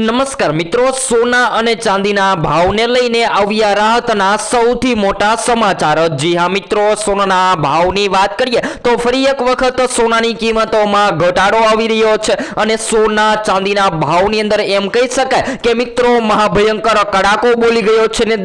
નમસ્કાર મિત્રો, સોના અને ચાંદીના ભાવને લઈને આવ્યા રાહતના સૌથી મોટા સમાચાર। જી હા મિત્રો, સોનાના ભાવની વાત કરીએ તો ફરી એક વખત સોનાની કિંમતોમાં ઘટાડો આવી રહ્યો છે અને સોના ચાંદીના ભાવની અંદર એમ કહી શકાય કે મિત્રો મહાભયંકર કડાકો બોલી ગયો છે ને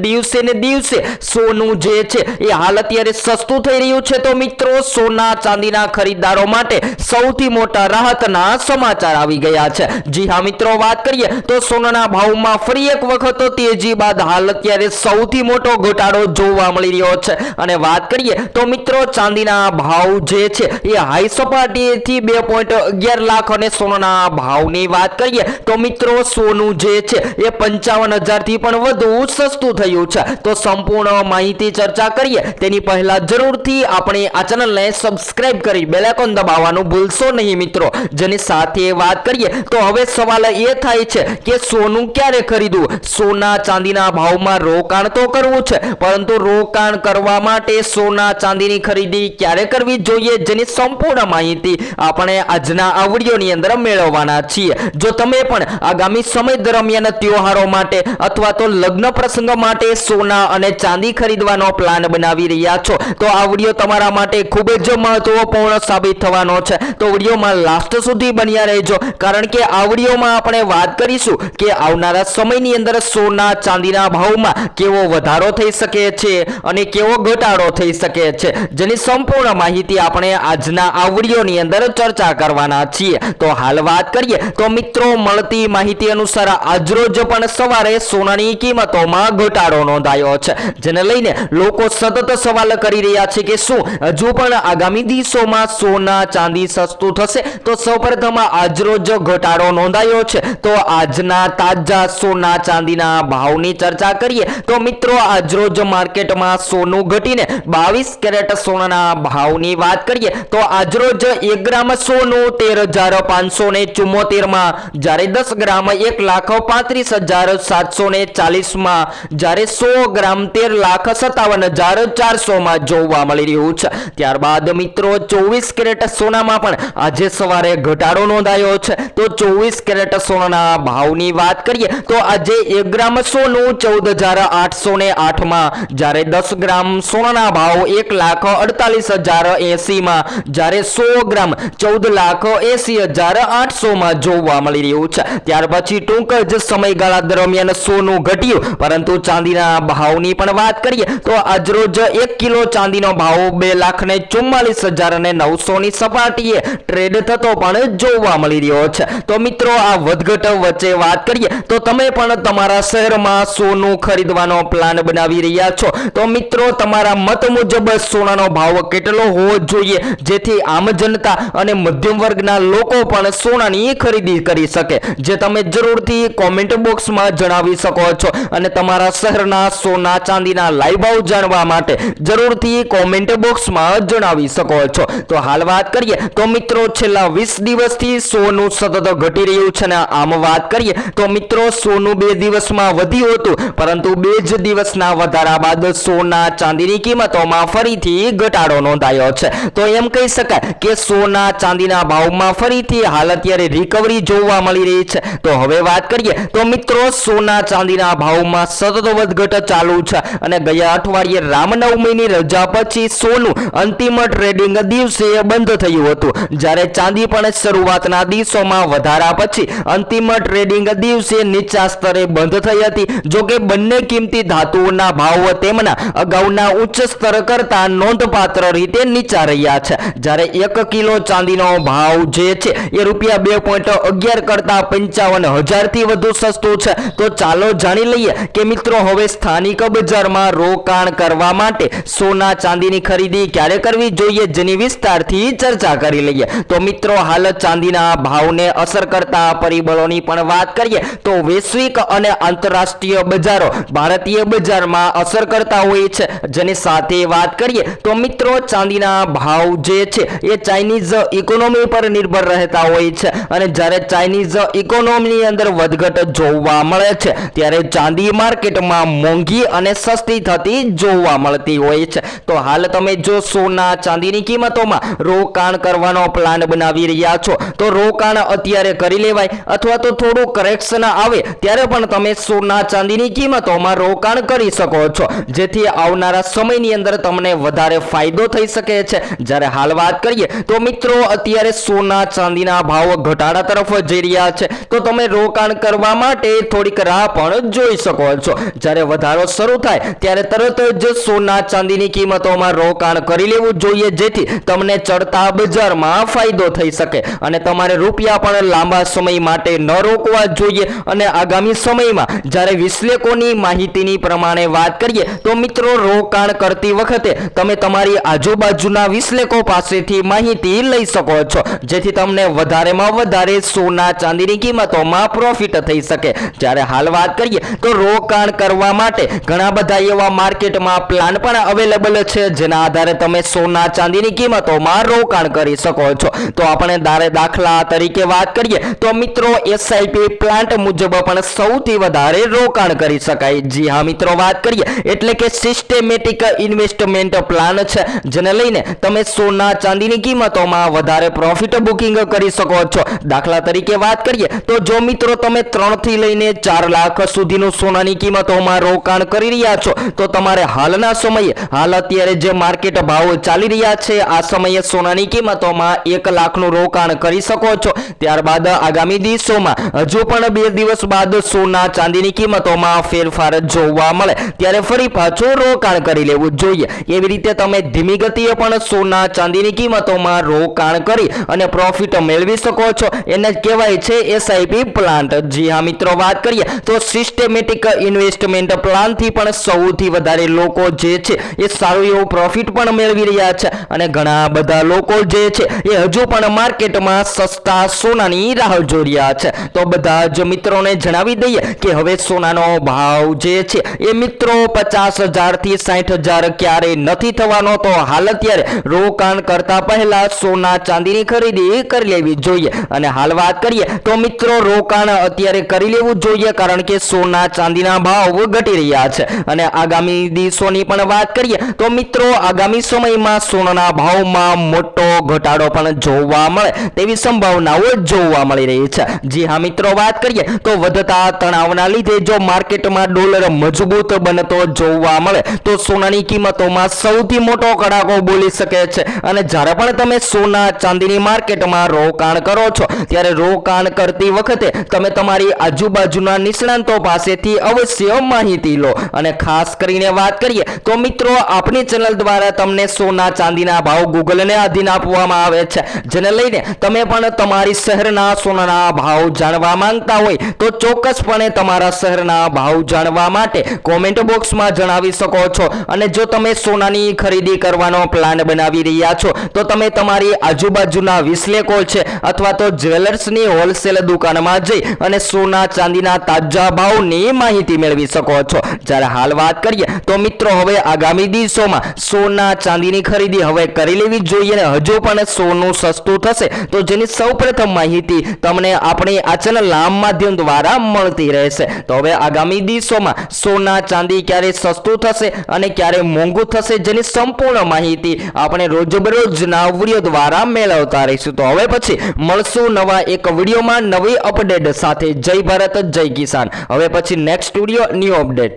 દિવસે સોનું જે છે એ હાલ અત્યારે સસ્તું થઈ રહ્યું છે। તો મિત્રો સોના ચાંદીના ખરીદદારો માટે સૌથી મોટા રાહતના સમાચાર આવી ગયા છે। જી હા મિત્રો, વાત કરીએ તો સોનાના ભાવમાં ફરી એક વખત તેજી બાદ હાલ અત્યારે સૌથી મોટો ઘટાડો જોવા મળી રહ્યો છે અને વાત કરીએ તો મિત્રો ચાંદીના ભાવ જે છે એ હાઈ સપાટીએથી 2.11 લાખ અને સોનાના ભાવની વાત કરીએ તો મિત્રો સોનું જે છે એ 55,000 થી પણ વધુ સસ્તું થયું છે। તો સંપૂર્ણ માહિતી ચર્ચા કરીએ તેની પહેલા જરૂરથી આપણે આ ચેનલને સબસ્ક્રાઇબ કરી બેલ આઇકોન દબાવવાનું ભૂલશો નહીં મિત્રો। જેની સાથે વાત કરીએ તો હવે સવાલ એ થાય છે કે સોનું ક્યારે ખરીદવું। સોના ચાંદીના ભાવમાં રોકાણ તો કરવું છે, પરંતુ રોકાણ કરવા માટે સોના ચાંદીની ખરીદી ક્યારે કરવી જોઈએ જેની સંપૂર્ણ માહિતી આપણે આજના આ વિડિયોની અંદર મેળવવાના છીએ। જો તમે પણ આગામી સમય દરમિયાન તહેવારો માટે અથવા તો લગ્ન પ્રસંગ માટે સોના અને ચાંદી ખરીદવાનો પ્લાન બનાવી રહ્યા છો તો આ વિડિયો તમારા માટે ખૂબ જ મહત્વપૂર્ણ સાબિત થવાનો છે। તો વિડિયોમાં લાસ્ટ સુધી બન્યા રહેજો, કારણ કે આ વિડિયોમાં આપણે વાત કરીશું કે આવનારા સમયની અંદર સોના ચાંદીના ભાવમાં કેવો વધારો થઈ શકે છે અને કેવો ઘટાડો થઈ શકે છે જેની સંપૂર્ણ માહિતી આપણે આજના આ વિડિયોની અંદર ચર્ચા કરવાના છીએ। તો હાલ વાત કરીએ તો મિત્રો મળતી માહિતી અનુસાર આજરોજ પણ સવારે સોનાની કિંમતોમાં ઘટાડો નોંધાયો છે, જેને લઈને લોકો સતત સવાલ કરી રહ્યા છે કે શું હજુ પણ આગામી દિવસોમાં સોના ચાંદી સસ્તું થશે। તો સૌપ્રથમ આજરોજ ઘટાડો નોંધાયો છે। તો આજના તાજા સોના ચાંદીના ભાવની ચર્ચા કરીએ તો મિત્રો આજરોજ માર્કેટમાં સોનું ઘટીને 22 કેરેટ સોનાના ભાવની વાત કરીએ તો આજરોજ 1 ગ્રામ સોનું 13,574 માં, જ્યારે 10 ગ્રામ 1,35,740 માં, જ્યારે 100 ગ્રામ 13,57,400 માં જોવા મળી રહ્યું છે। ત્યારબાદ મિત્રો 24 કેરેટ સોનામાં પણ આજે સવારે ઘટાડો નોંધાયો છે। તો 24 કેરેટ સોનાના ભાવની વાત કરીએ તો આજે 1 ગ્રામ સોનું 14,808 માં, જ્યારે 10 ગ્રામ સોનાના ભાવ 1,48,080 માં, જ્યારે 100 ગ્રામ 14,80,800 માં જોવા મળી રહ્યું છે। ત્યાર પછી ટૂંક જ સમયગાળા દરમિયાન સોનું ઘટ્યું, પરંતુ ચાંદીના ભાવની પણ વાત કરીએ તો આજરોજ 1 કિલો ચાંદીનો ભાવ 2,44,900 ની સપાટીએ ટ્રેડ થતો પણ જોવા મળી રહ્યો છે। તો મિત્રો આ વધઘટ વચ્ચે વાત કરીએ તો તમે પણ તમારા શહેરમાં સોનું ખરીદવાનો પ્લાન બનાવી રહ્યા છો તો મિત્રો તમારા મત મુજબ સોનાનો ભાવ કેટલો હોવો જોઈએ જેથી આમ જનતા અને મધ્યમ વર્ગના લોકો પણ સોનાની ખરીદી કરી શકે, જે તમે જરૂરથી કોમેન્ટ બોક્સમાં જણાવી શકો છો અને તમારા શહેરના સોના ચાંદીના લાઈવ ભાવ જાણવા માટે જરૂરથી કોમેન્ટ બોક્સમાં જણાવી શકો છો। તો હાલ વાત કરીએ તો મિત્રો છેલ્લા 20 દિવસથી સોનું સતત ઘટી રહ્યું છે અને આમ વાત કરીએ તો મિત્રો સોનું 2 દિવસમાં વધ્યું હતું, પરંતુ 2 જ દિવસના વધારા બાદ સોના ચાંદીની કિંમતોમાં ફરીથી ઘટાડો નોંધાયો છે। તો એમ કહી શકાય કે સોના ચાંદીના ભાવમાં ફરીથી હાલ અત્યારે રિકવરી જોવા મળી રહી છે। તો હવે વાત કરીએ તો મિત્રો સોના ચાંદીના ભાવમાં સતત વધઘટ ચાલુ છે અને ગયા અઠવાડિયે રામનવમીની રજા પછી સોનું અંતિમ ટ્રેડિંગ દિવસે બંધ થયું હતું, જ્યારે ચાંદી પણ શરૂઆતના દિવસોમાં વધારા પછી અંતિમ ટ્રેડિંગ દિવસે નીચા સ્તરે બંધ થઈ હતી। જો કે બંને કિંમતી ધાતુઓના ભાવ તેમના અગાઉના ઉચ્ચ સ્તર કરતા નોંધપાત્ર રીતે નીચા રહ્યા છે, જ્યારે 1 કિલો ચાંદીનો ભાવ જે છે એ રૂપિયા 2.11 કરતા 55,000 થી વધુ સસ્તું છે। તો ચાલો જાણી લઈએ કે મિત્રો હવે સ્થાનિક બજારમાં રોકાણ કરવા માટે સોના ચાંદીની ખરીદી ક્યારે કરવી જોઈએ જેની વિસ્તારથી ચર્ચા કરી લઈએ। તો મિત્રો હાલ ચાંદીના ભાવને અસર કરતા પરિબળોની પણ વાત કરીએ તો વૈશ્વિક અને આંતરરાષ્ટ્રીય બજારો ભારતીય બજારમાં અસર કરતા હોય છે, જેની સાથે વાત કરીએ તો મિત્રો ચાંદીના ભાવ જે છે એ ચાઇનીઝ ઇકોનોમી પર નિર્ભર રહેતા હોય છે અને જ્યારે ચાઇનીઝ ઇકોનોમીની અંદર વધઘટ જોવા મળે છે ત્યારે ચાંદી માર્કેટમાં મોંઘી અને સસ્તી થતી જોવા મળતી હોય છે। તો હાલ તમે જો સોના ચાંદીની કિંમતોમાં રોકાણ કરવાનો પ્લાન બનાવી રહ્યા છો તો રોકાણ અત્યારે કરી લેવાય અથવા તો થોડુંક કરેક્શન આવે ત્યારે પણ તમે સોના ચાંદીની કિંમતોમાં રોકાણ કરી શકો છો, જેથી આવનારા સમયની અંદર તમને વધારે ફાયદો થઈ શકે છે। જ્યારે હાલ વાત કરીએ તો મિત્રો અત્યારે સોના ચાંદીના ભાવ ઘટાડા તરફ જઈ રહ્યા છે, તો તમે રોકાણ કરવા માટે થોડીક રાહ પણ જોઈ શકો છો। જ્યારે વધારો શરૂ થાય ત્યારે તરત જ સોના ચાંદીની કિંમતોમાં રોકાણ કરી લેવું જોઈએ, જેથી તમને ચડતા બજારમાં ફાયદો થઈ શકે અને તમારે રૂપિયા પણ લાંબા સમય માટે ન રોકવા જોઈએ। અને આગામી સમયમાં જ્યારે વિશ્લેષકોની માહિતીની પ્રમાણે વાત કરીએ તો મિત્રો રોકાણ કરતી વખતે તમે તમારી આજુબાજુના વિશ્લેષકો પાસેથી માહિતી લઈ શકો છો, જેથી તમને વધારેમાં વધારે સોના ચાંદીની કિંમતોમાં પ્રોફિટ થઈ શકે। જ્યારે હાલ વાત કરીએ તો રોકાણ કરવા માટે ઘણા બધા એવા માર્કેટમાં પ્લાન પણ અવેલેબલ છે, જેના આધારે તમે સોના ચાંદીની કિંમતોમાં રોકાણ કરી શકો છો। તો આપણે દાખલા તરીકે વાત કરીએ તો મિત્રો SIP પ્લાન્ટ મુજબ પણ સૌથી વધારે રોકાણ કરી શકાય। જી હા મિત્રો, વાત કરીએ એટલે કે સિસ્ટેમેટિક ઇન્વેસ્ટમેન્ટ પ્લાન છે, જેને લઈને તમે સોના ચાંદીની કિંમતોમાં વધારે પ્રોફિટ બુકિંગ કરી શકો છો। દાખલા તરીકે વાત કરીએ તો જો મિત્રો તમે 3 થી લઈને 4 લાખ સુધીનું સોનાની કિંમતોમાં રોકાણ કરી રહ્યા છો, તો તમારે હાલના સમયે અત્યારે જે માર્કેટ ભાવ ચાલી રહ્યા છે આ સમયે સોનાની કિંમતોમાં 1 લાખનું રોકાણ કરી શકો છો। ત્યારબાદ આગામી દિવસોમાં હજુ પણ 2 દિવસ બાદ સોના ચાંદીની કિંમતોમાં ફેરફાર જોવા મળે ત્યારે ફરી પાછું રોકાણ કરી લેવું જોઈએ। એવી રીતે તમે ધીમી ગતિએ પણ સોના ચાંદીની કિંમતોમાં રોકાણ કરી અને પ્રોફિટ મેળવી શકો છો, એને કહેવાય છે SIP પ્લાન્ટ। જી હા મિત્રો, વાત કરીએ તો સિસ્ટેમેટિક ઇન્વેસ્ટમેન્ટ પ્લાનથી પણ સૌથી વધારે લોકો જે છે એ સારું એવું પ્રોફિટ પણ મેળવી રહ્યા છે અને ઘણા બધા લોકો જે છે એ હજુ પણ માર્કેટમાં સસ્તા સોનાની રાહ જોઈ રહ્યા છે। તો બધા જ મિત્રોને જણાવી દઈએ કે હવે સોનાનો ભાવ જે છે એ મિત્રો 50,000 થી 60,000 ક્યારે નથી થવાનો, તો હાલ અત્યારે રોકાણ કરતા પહેલા સોના ચાંદીની ખરીદી કરી લેવી જોઈએ। અને હાલ વાત કરીએ તો મિત્રો રોકાણ અત્યારે કરી લેવું જોઈએ, કારણ કે સોના ચાંદીના ભાવ ઘટી રહ્યા છે અને આગામી દિવસોની પણ વાત કરીએ તો મિત્રો આગામી સમયમાં સોનાના ભાવમાં મોટો ઘટાડો પણ જોવા મળે તેવી સંભાવનાઓ જોવા મળી રહી છે। જી હા મિત્રો, વાત કરીએ તો વધતા તણાવના લીધે જો માર્કેટમાં ડોલર મજબૂત બનતો જોવા મળે તો સોનાની કિંમતોમાં સૌથી મોટો કડાકો બોલી શકે છે। અને જ્યારે પણ તમે સોના ચાંદીની માર્કેટમાં રોકાણ કરો છો ત્યારે રોકાણ કરતી વખતે તમે તમારી આજુબાજુના નિષ્ણાંતો પાસેથી અવશ્ય માહિતી લો। અને ખાસ કરીને વાત કરીએ તો મિત્રો આપણી ચેનલ દ્વારા તમને સોના ચાંદીના ભાવ ગૂગલને આધીન આપવામાં આવે છે, જેને લઈને તમે પણ તમારી શહેરના સોનાના ભાવ જાણવા માંગતા હોય તો ચોક્કસપણે તમારા શહેરના ભાવ જાણવા માટે કોમેન્ટ બોક્સમાં જણાવી શકો છો। અને જો તમે સોનાની ખરીદી કરવાનો પ્લાન બનાવી રહ્યા છો તો તમે તમારી આજુબાજુના વિશ્લેષકો છે અથવા તો જ્વેલર્સની હોલસેલ દુકાનમાં જઈ અને સોના ચાંદીના તાજા ભાવની માહિતી મેળવી શકો છો। જ્યારે હાલ વાત કરીએ તો મિત્રો હવે આગામી દિવસોમાં સોના ચાંદીની ખરીદી હવે કરી લેવી જોઈએ અને હજુ પણ સોનું સસ્તું થશે તો જેની સૌપ્રથમ માહિતી તમને આપણી આ ચેનલના માધ્યમ દ્વારા મળતી રહેશે। તો હવે આગામી દિવસોમાં સોના ચાંદી ક્યારે સસ્તું થશે અને ક્યારે મોંઘું થશે જેની સંપૂર્ણ માહિતી આપણે રોજબરોજના વિડીયો દ્વારા મેળવતા રહીશું। તો હવે પછી મળશું નવા એક વિડીયોમાં નવી અપડેટ સાથે। જય ભારત, જય કિસાન। હવે પછી નેક્સ્ટ વિડીયો ન્યૂ અપડેટ।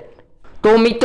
તો મિત્રો